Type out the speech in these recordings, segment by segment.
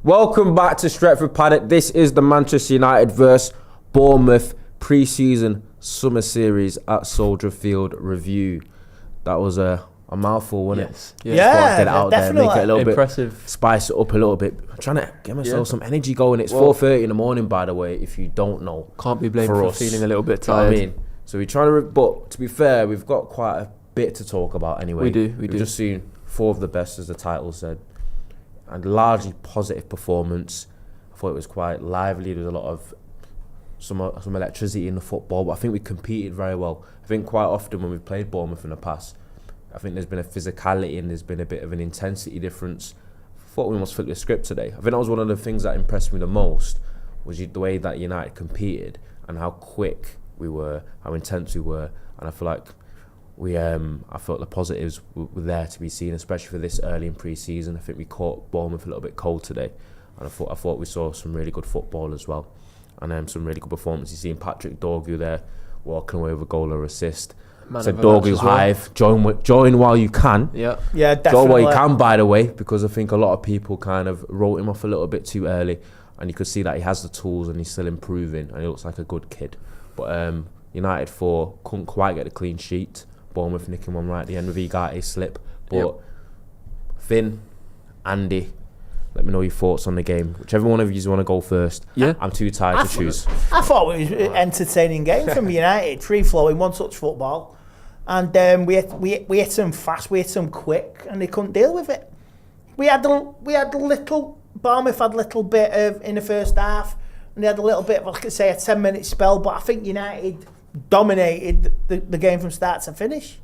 Welcome back to Stretford Paddock. This is the Manchester United vs Bournemouth pre-season summer series at Soldier Field review. That was a mouthful, wasn't it? Yeah, get it out definitely. there, make it a little impressive. bit, spice it up a little bit. I'm trying to get myself some energy going. It's 4:30 in the morning, by the way, if you don't know. Can't be blamed for feeling a little bit You know what tired. I mean? So we're trying to, but to be fair, we've got quite a bit to talk about anyway. We do. We've just seen 4 of the best, as the title said, and largely positive performance. I thought it was quite lively. There was a lot of some electricity in the football, but I think we competed very well. I think quite often when we've played Bournemouth in the past, I think there's been a physicality and there's been a bit of an intensity difference. I thought we almost flipped the script today. I think that was one of the things that impressed me the most, was the way that United competed and how quick we were, how intense we were, and I feel like I felt the positives were there to be seen, especially for this early in pre-season. I think we caught Bournemouth a little bit cold today, and I thought we saw some really good football as well, and some really good performances. Seeing Patrick Dorgu there walking away with a goal or assist. So Dorgu Hive, join while you can. Yeah, definitely. Join while you can, by the way, because I think a lot of people kind of wrote him off a little bit too early, and you could see that he has the tools and he's still improving, and he looks like a good kid. But United 4 couldn't quite get a clean sheet. Bournemouth nicking one right at the end with Igate slip. But Finn, Andy, let me know your thoughts on the game. Whichever one of you want to go first. Yeah, I'm too tired to choose. I thought it was an entertaining game from United. Free flowing, one touch football, and we hit them fast, we hit them quick, and they couldn't deal with it. We had a little. Bournemouth had a little bit of in the first half, and they had a little bit of, like I say, a 10-minute spell. But I think United dominated the game from start to finish.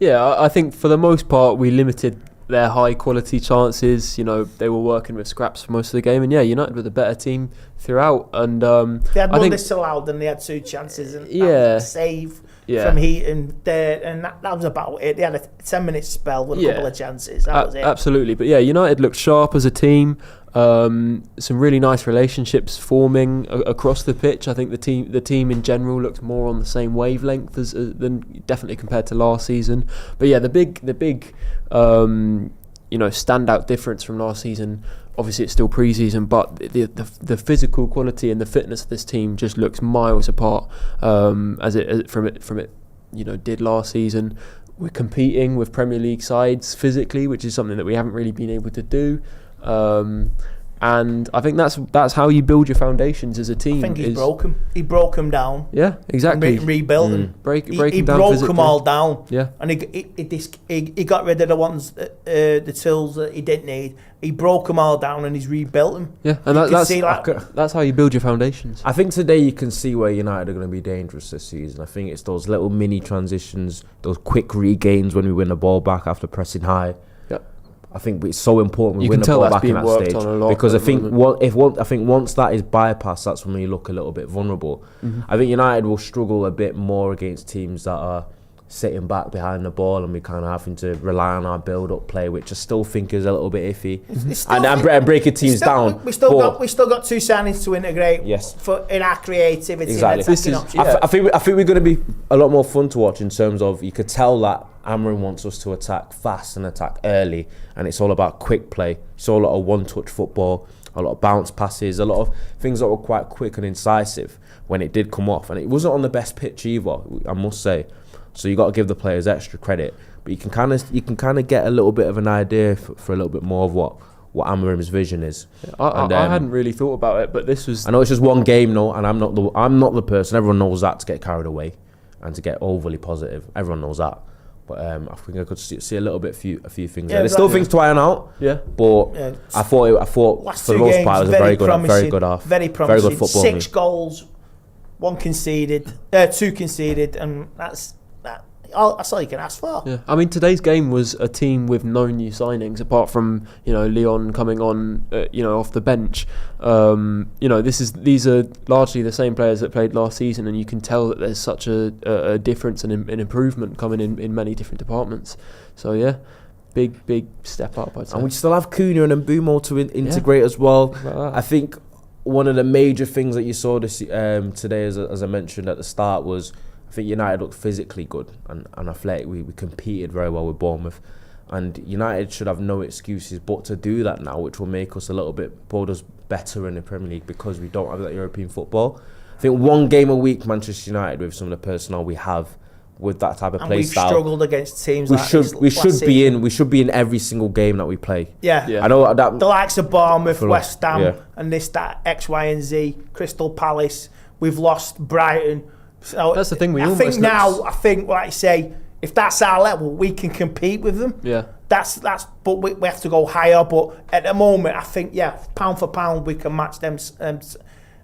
Yeah, I think for the most part we limited their high quality chances. You know, they were working with scraps for most of the game, and United were the better team throughout. And they had one disallowed, and they had 2 chances, and a save from Heaton there, and that was about it. They had a 10-minute spell with a couple of chances. That was it. Absolutely, but United looked sharp as a team. Some really nice relationships forming across the pitch. I think the team in general looked more on the same wavelength than definitely compared to last season. But the big standout difference from last season. Obviously, it's still pre-season, but the physical quality and the fitness of this team just looks miles apart from it did last season. We're competing with Premier League sides physically, which is something that we haven't really been able to do. And I think that's how you build your foundations as a team. I think he broke them down. Yeah, exactly. Rebuilt them. Break he them down broke physically. them all down. Yeah, and he got rid of the ones, the tools that he didn't need. He broke them all down and he's rebuilt them. Yeah, and that's how you build your foundations. I think today you can see where United are going to be dangerous this season. I think it's those little mini transitions, those quick regains when we win the ball back after pressing high. I think it's so important we win the ball back in that stage, because I think once that is bypassed, that's when we look a little bit vulnerable. Mm-hmm. I think United will struggle a bit more against teams that are sitting back behind the ball, and we kind of having to rely on our build-up play, which I still think is a little bit iffy. And breaking teams down. We still got 2 signings to integrate. Yes. In our creativity. Exactly. I think we're going to be a lot more fun to watch in terms of, you could tell that Amrin wants us to attack fast and attack early, and it's all about quick play. It's all a lot of one-touch football, a lot of bounce passes, a lot of things that were quite quick and incisive when it did come off. And it wasn't on the best pitch either, I must say. So you got to give the players extra credit, but you can kind of get a little bit of an idea for a little bit more of what Amarim's vision is. I hadn't really thought about it, but this was. I know it's just one game, no, and I'm not the person. Everyone knows that, to get carried away and to get overly positive. Everyone knows that. But I think I could see a little bit, a few things there. There's still things to iron out. Yeah. But I thought for the most part it was a very good half. Very promising. Very good football. 6 goals, 1 conceded, 2 conceded, and that's all you can ask for. Yeah. I mean, today's game was a team with no new signings apart from Leon coming on off the bench. These are largely the same players that played last season, and you can tell that there's such a difference and an improvement coming in many different departments. So big step up, I'd say. And we still have Cunha and Mbumo to integrate as well. I think one of the major things that you saw today, as I mentioned at the start, was I think United looked physically good and athletic. We competed very well with Bournemouth. And United should have no excuses but to do that now, which will make us a little bit better in the Premier League because we don't have that European football. I think one game a week, Manchester United, with some of the personnel we have, with that type of play style, we've struggled against teams. We should be in every single game that we play. Yeah. I know that the likes of Bournemouth, West Ham, and that X, Y, and Z. Crystal Palace. We've lost Brighton. So that's the thing. I think, like I say, if that's our level, we can compete with them. Yeah. That's. But we have to go higher. But at the moment, I think pound for pound, we can match them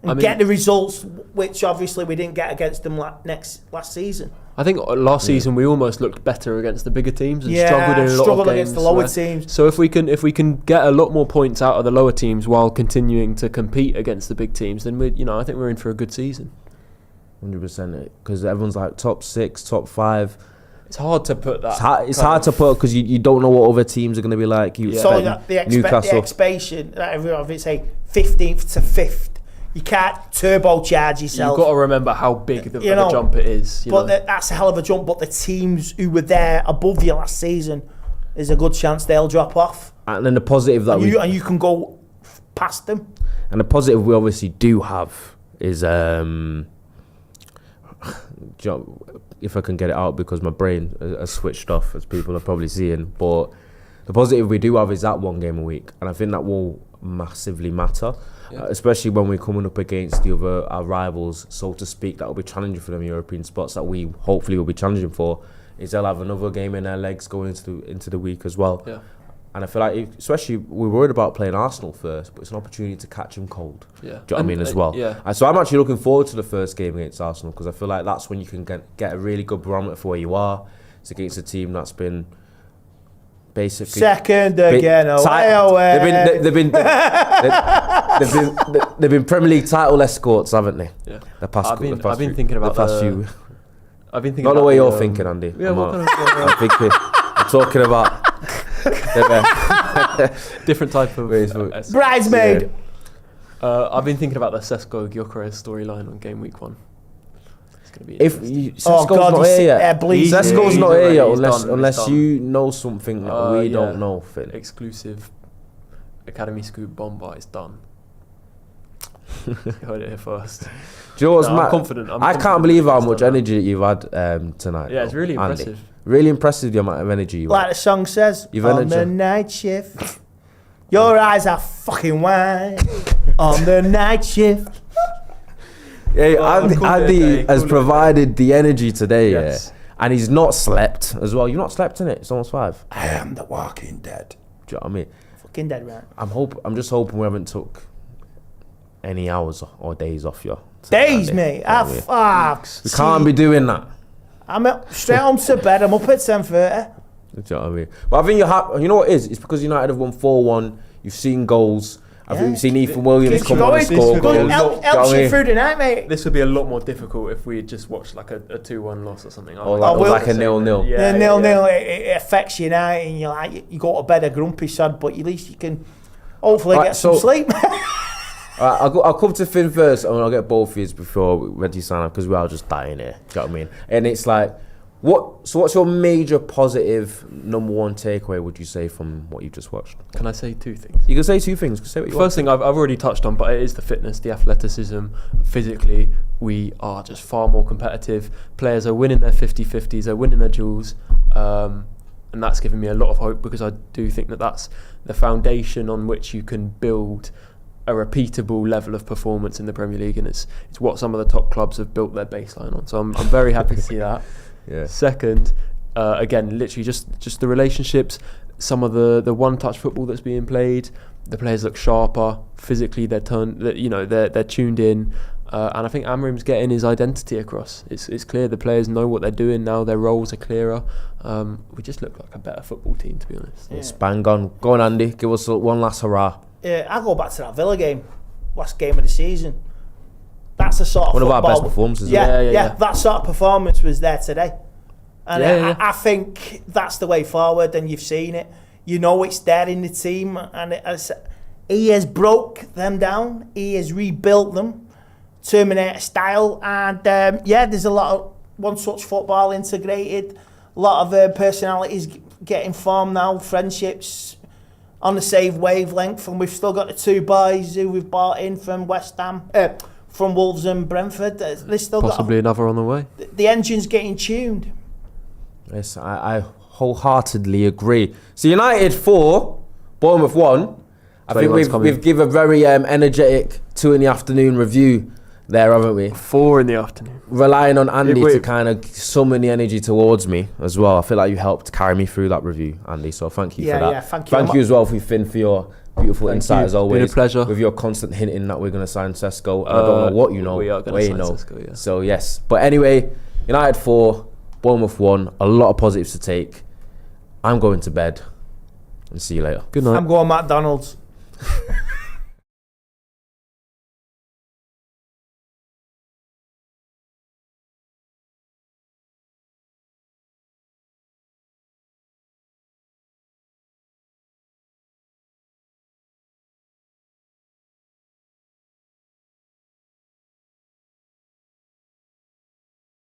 and get the results, which obviously we didn't get against them last season. I think last season we almost looked better against the bigger teams and struggled in a lot of games against the lower teams. So if we can get a lot more points out of the lower teams while continuing to compete against the big teams, then I think we're in for a good season. 100%, because everyone's like top 6, top 5. It's hard to put that. It's hard to put because you don't know what other teams are going to be like. So the expectation that everyone say 15th to 5th. You can't turbocharge yourself. You've got to remember how big of a jump it is. That's a hell of a jump. But the teams who were there above you last season, there's a good chance they'll drop off. And then the positive that and you can go past them. And the positive we obviously do have is if I can get it out because my brain has switched off, as people are probably seeing. But the positive we do have is that one game a week, and I think that will massively matter. Especially when we're coming up against our rivals, so to speak, that will be challenging for them European spots that we hopefully will be challenging for. Is they'll have another game in their legs going into the week as well. Yeah. And I feel like, especially, we're worried about playing Arsenal first, but it's an opportunity to catch them cold. Yeah. Do you know what I mean as well? Yeah. And so I'm actually looking forward to the first game against Arsenal because I feel like that's when you can get a really good barometer for where you are. It's against a team that's been basically second again. They've been Premier League title escorts, haven't they? Yeah. I've been thinking about the past few. Not the way you're thinking, Andy. Yeah, I'm talking about different type of bridesmaid. I've been thinking about the Sesko Gyökeres storyline on game week 1. It's going to be Sesko's not here yet. Sesko's not here yet unless you know something that we don't know, Finn. Exclusive Academy Scoop Bomber is done. You heard it here first. Do you know what's I'm confident. I can't believe how much energy you've had tonight. Yeah, it's really Andy. impressive. Really impressive the amount of energy you like the song says, on the night shift, your eyes are fucking wide. On the night shift. Yeah, Andy has provided the energy today, and he's not slept as well. You've not slept in it. It's almost 5. I am the Walking Dead. Do you know what I mean? Fucking dead, right? I'm just hoping we haven't took any hours or days off you. Days, mate. We can't be doing that. I'm straight home to bed. I'm up at 10:30. Do you know what I mean? But I think you know what it is? It's because United have won 4-1. You've seen goals. You've seen Ethan Williams come on and score goals. Helps you through the night, mate. This would be a lot more difficult if we had just watched like a 2-1 loss or something. Or like a 0-0. Yeah, 0-0. It affects you now, and you're like, you go to bed a grumpy sod, but at least you can hopefully get some sleep. I'll come to Finn first, and I'll get both of you before we're ready to sign up because we are just dying here. Do you know what I mean? And it's like, what's your major positive number one takeaway? Would you say from what you've just watched? Can I say 2 things? You can say 2 things. Say what you First thing I've already touched on, but it is the fitness, the athleticism. Physically, we are just far more competitive. Players are winning their 50-50s, they're winning their duels, and that's given me a lot of hope because I do think that that's the foundation on which you can build a repeatable level of performance in the Premier League, and it's what some of the top clubs have built their baseline on. So I'm very happy to see that. Yeah. Second, again, literally just the relationships, some of the one-touch football that's being played. The players look sharper physically. They're tuned in, and I think Amrim's getting his identity across. It's clear the players know what they're doing now. Their roles are clearer. We just look like a better football team, to be honest. Yeah. It's bang on. Go on, Andy. Give us one last hurrah. I go back to that Villa game, last game of the season. That's the sort of one football. Of our best performances. Yeah. That sort of performance was there today, and I think that's the way forward. And you've seen it. You know it's there in the team, and he has broke them down. He has rebuilt them, Terminator style, and there's a lot of one-touch football integrated. A lot of personalities getting form now, friendships on the same wavelength, and we've still got the 2 boys who we've bought in from West Ham, from Wolves and Brentford. They still possibly another on the way. The engine's getting tuned. Yes, I wholeheartedly agree. So United 4, Bournemouth 1. I think we've given a very energetic 2 in the afternoon review there, haven't we? 4 in the afternoon. Relying on Andy to kind of summon the energy towards me as well. I feel like you helped carry me through that review, Andy. So thank you for that. Yeah, thank you. Thank you as well, Finn, for your beautiful insight as always. Been a pleasure. With your constant hinting that we're going to sign Sesko. I don't know what you know. We are going to sign Sesko, yeah. So yes. But anyway, United 4, Bournemouth 1. A lot of positives to take. I'm going to bed. And see you later. Good night. I'm going McDonald's.